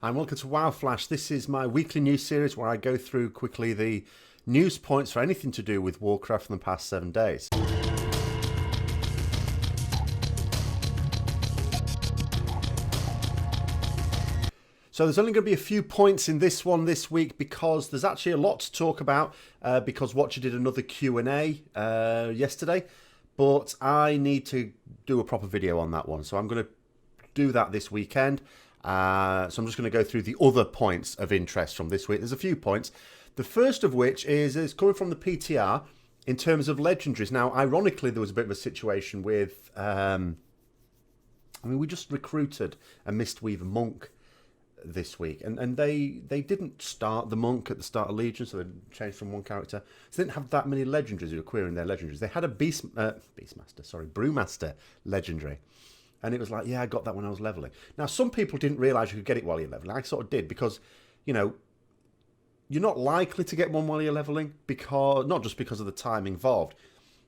And welcome to WoW Flash. This is my weekly news series where I go through quickly the news points for anything to do with Warcraft in the past 7 days. So there's only going to be a few points in this one this week because there's actually a lot to talk about because Watcher did another Q&A yesterday, but I need to do a proper video on that one. So I'm going to do that this weekend. So I'm just going to go through the other points of interest from this week. There's a few points. The first of which is coming from the PTR in terms of legendaries. Now, ironically, there was a bit of a situation with, we just recruited a Mistweaver monk this week, and they didn't start the monk at the start of Legion, so they changed from one character. So they didn't have that many legendaries who were querying their legendaries. They had a Brewmaster legendary. And it was like, yeah, I got that when I was leveling. Now, some people didn't realise you could get it while you're leveling. I sort of did because, you know, you're not likely to get one while you're leveling, because not just because of the time involved,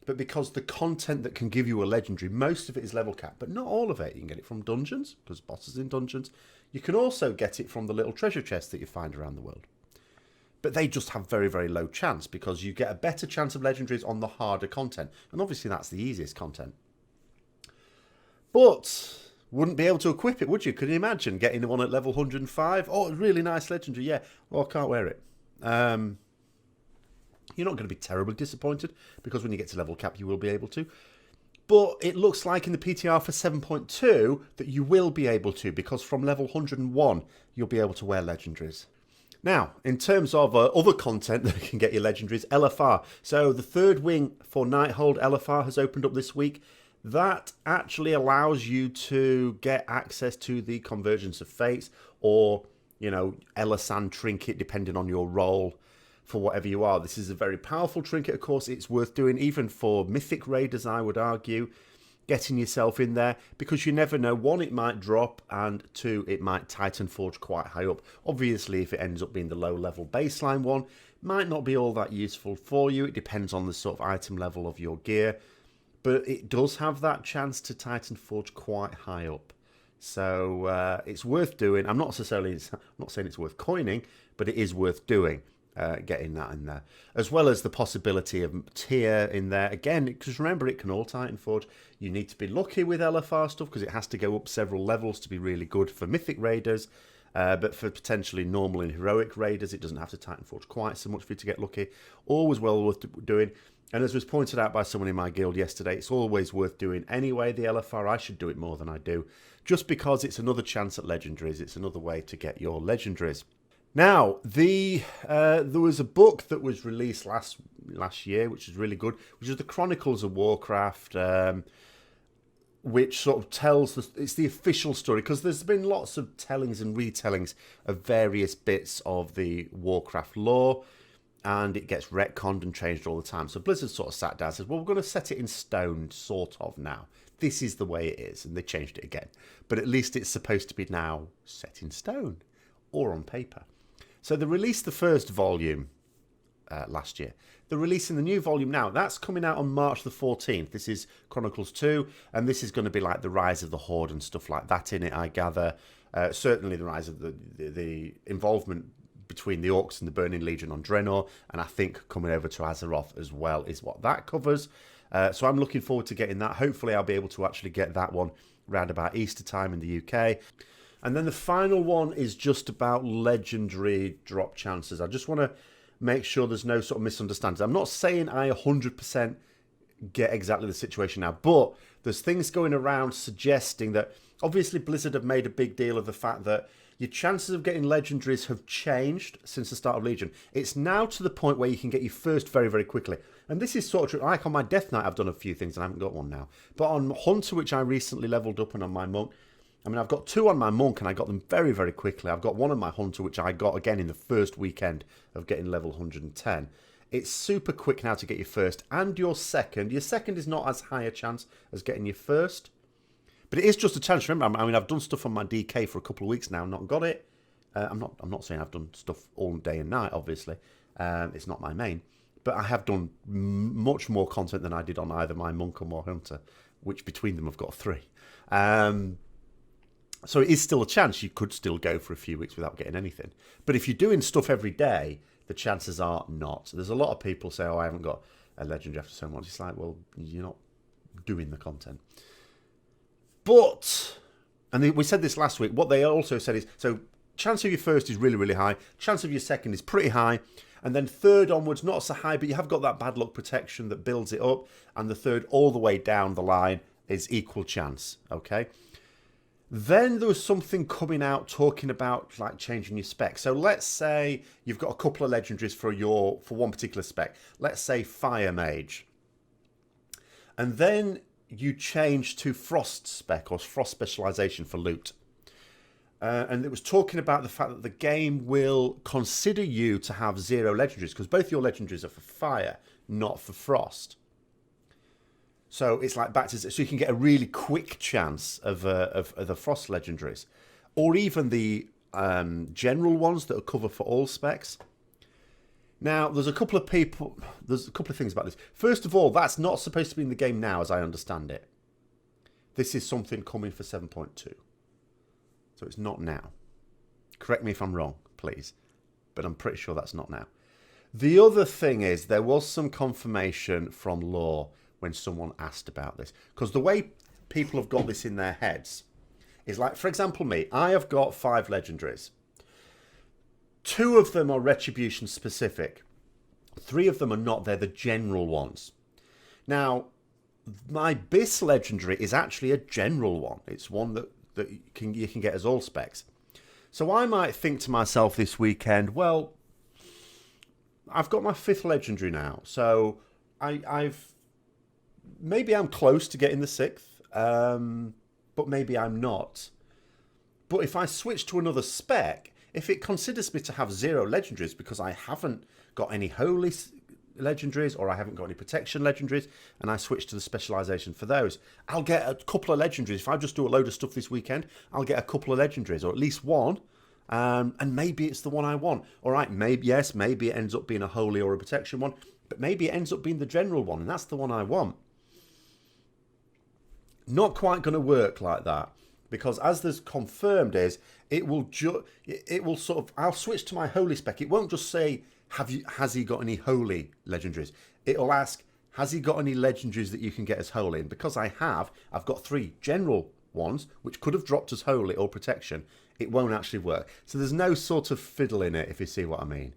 but because the content that can give you a legendary, most of it is level cap, but not all of it. You can get it from dungeons, because bosses in dungeons. You can also get it from the little treasure chests that you find around the world. But they just have very, very low chance, because you get a better chance of legendaries on the harder content. And obviously that's the easiest content. But wouldn't be able to equip it, would you? Could you imagine getting one at level 105? Oh, really nice legendary, yeah. Well, I can't wear it. You're not going to be terribly disappointed, because when you get to level cap, you will be able to. But it looks like in the PTR for 7.2 that you will be able to, because from level 101, you'll be able to wear legendaries. Now, in terms of other content that can get you legendaries, LFR. So the third wing for Nighthold LFR has opened up this week. That actually allows you to get access to the Convergence of Fates, or, you know, Elasan trinket, depending on your role for whatever you are. This is a very powerful trinket, of course. It's worth doing, even for Mythic Raiders, I would argue, getting yourself in there, because you never know. One, it might drop, and two, it might Titan Forge quite high up. Obviously, if it ends up being the low-level baseline one, might not be all that useful for you. It depends on the sort of item level of your gear. But it does have that chance to Titan Forge quite high up. So it's worth doing. I'm not saying it's worth coining, but it is worth doing, getting that in there. As well as the possibility of tier in there. Again, because remember, it can all Titan Forge. You need to be lucky with LFR stuff, because it has to go up several levels to be really good for Mythic Raiders. But for potentially normal and heroic raiders, it doesn't have to Titan Forge quite so much for you to get lucky. Always well worth doing. And as was pointed out by someone in my guild yesterday, it's always worth doing anyway, the LFR. I should do it more than I do, just because it's another chance at legendaries. It's another way to get your legendaries. Now, there was a book that was released last year, which is really good, which is the Chronicles of Warcraft, which sort of tells it's the official story, because there's been lots of tellings and retellings of various bits of the Warcraft lore, and it gets retconned and changed all the time. So Blizzard sort of sat down and said, well, we're going to set it in stone, sort of, now. This is the way it is, and they changed it again. But at least it's supposed to be now set in stone, or on paper. So they released the first volume last year. They're releasing the new volume now. That's coming out on March the 14th. This is Chronicles 2, and this is going to be like the Rise of the Horde and stuff like that in it, I gather. Certainly the rise of the involvement between the Orcs and the Burning Legion on Draenor, and I think coming over to Azeroth as well is what that covers. So I'm looking forward to getting that. Hopefully I'll be able to actually get that one round about Easter time in the UK. And then the final one is just about legendary drop chances. I just want to make sure there's no sort of misunderstandings. I'm not saying I 100% get exactly the situation now, but there's things going around suggesting that obviously Blizzard have made a big deal of the fact that your chances of getting legendaries have changed since the start of Legion. It's now to the point where you can get your first very, very quickly. And this is sort of true. Like on my Death Knight, I've done a few things and I haven't got one now. But on Hunter, which I recently leveled up, and on my Monk, I mean, I've got two on my Monk and I got them very, very quickly. I've got one on my Hunter, which I got again in the first weekend of getting level 110. It's super quick now to get your first and your second. Your second is not as high a chance as getting your first. But it is just a chance. Remember, I mean, I've done stuff on my DK for a couple of weeks now, not got it. I'm not saying I've done stuff all day and night, obviously. It's not my main. But I have done much more content than I did on either my Monk or my Hunter, which between them I've got 3. So it is still a chance. You could still go for a few weeks without getting anything. But if you're doing stuff every day, the chances are not. So there's a lot of people say, oh, I haven't got a legendary after so much. It's like, well, you're not doing the content. But, and we said this last week, what they also said is, so chance of your first is really, really high. Chance of your second is pretty high. And then third onwards, not so high, but you have got that bad luck protection that builds it up. And the third all the way down the line is equal chance, okay? Then there was something coming out talking about like changing your spec. So let's say you've got a couple of legendaries for one particular spec. Let's say Fire Mage. And then you change to Frost spec or Frost specialization for loot. And it was talking about the fact that the game will consider you to have 0 legendaries because both your legendaries are for fire, not for frost. So it's like back to, so you can get a really quick chance of the frost legendaries, or even the general ones that are cover for all specs. Now, there's a couple of things about this. First of all, that's not supposed to be in the game now, as I understand it. This is something coming for 7.2. So it's not now. Correct me if I'm wrong, please. But I'm pretty sure that's not now. The other thing is there was some confirmation from lore when someone asked about this. Because the way people have got this in their heads is like, for example, me. I have got 5 legendaries. 2 of them are Retribution specific. 3 of them are not. They're the general ones. Now, my Bis legendary is actually a general one. It's one that you can get as all specs. So I might think to myself this weekend, well, I've got my 5th legendary now. So maybe I'm close to getting the 6th, but maybe I'm not. But if I switch to another spec, if it considers me to have 0 legendaries because I haven't got any holy legendaries or I haven't got any protection legendaries, and I switch to the specialization for those, I'll get a couple of legendaries. If I just do a load of stuff this weekend, I'll get a couple of legendaries, or at least one, and maybe it's the one I want. All right, maybe it ends up being a holy or a protection one, but maybe it ends up being the general one, and that's the one I want. Not quite going to work like that, because as there's confirmed is, it will sort of, I'll switch to my holy spec. It won't just say, has he got any holy legendaries? It'll ask, has he got any legendaries that you can get as holy? And because I've got 3 general ones, which could have dropped as holy or protection, it won't actually work. So there's no sort of fiddle in it, if you see what I mean.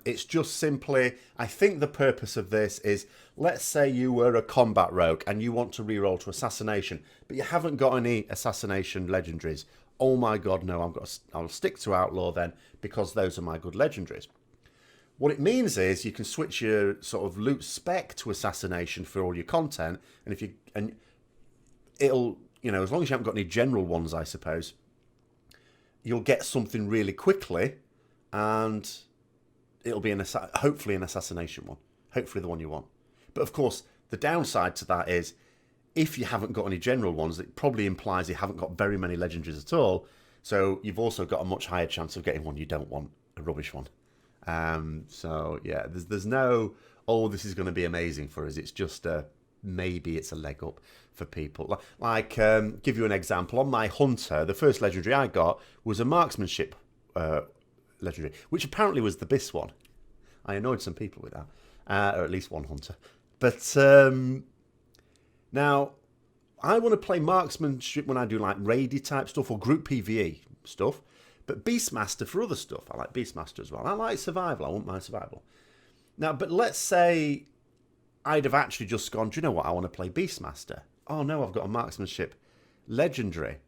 It's just simply, I think the purpose of this is, let's say you were a combat rogue and you want to reroll to assassination, but you haven't got any assassination legendaries. Oh my god, no, I'll stick to outlaw then, because those are my good legendaries. What it means is you can switch your sort of loot spec to assassination for all your content, and it'll, as long as you haven't got any general ones, I suppose, you'll get something really quickly, and it'll be hopefully an assassination one, hopefully the one you want. But of course, the downside to that is, if you haven't got any general ones, it probably implies you haven't got very many legendaries at all. So you've also got a much higher chance of getting one you don't want, a rubbish one. So yeah, there's no, oh, this is going to be amazing for us. It's just maybe it's a leg up for people. Like, give you an example. On my hunter, the first legendary I got was a marksmanship legendary, which apparently was the Bis one. I annoyed some people with that, or at least one hunter. But now I want to play marksmanship when I do like raidy type stuff or group PvE stuff. But Beastmaster for other stuff. I like Beastmaster as well. I like survival. I want my survival. Now, but let's say I'd have actually just gone, do you know what? I want to play Beastmaster. Oh no, I've got a marksmanship legendary.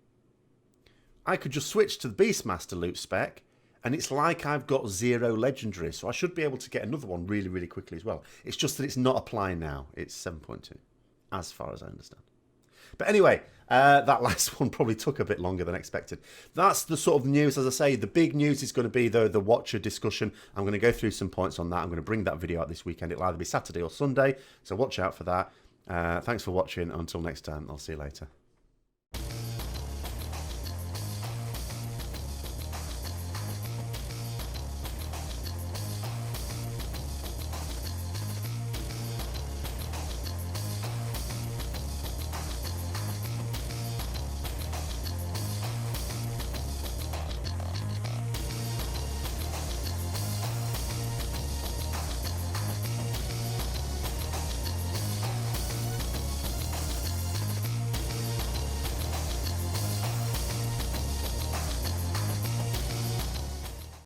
I could just switch to the Beastmaster loot spec, and it's like I've got 0 legendaries. So I should be able to get another one really, really quickly as well. It's just that it's not applying now. It's 7.2, as far as I understand. But anyway, that last one probably took a bit longer than expected. That's the sort of news. As I say, the big news is going to be the Watcher discussion. I'm going to go through some points on that. I'm going to bring that video out this weekend. It'll either be Saturday or Sunday, so watch out for that. Thanks for watching. Until next time, I'll see you later.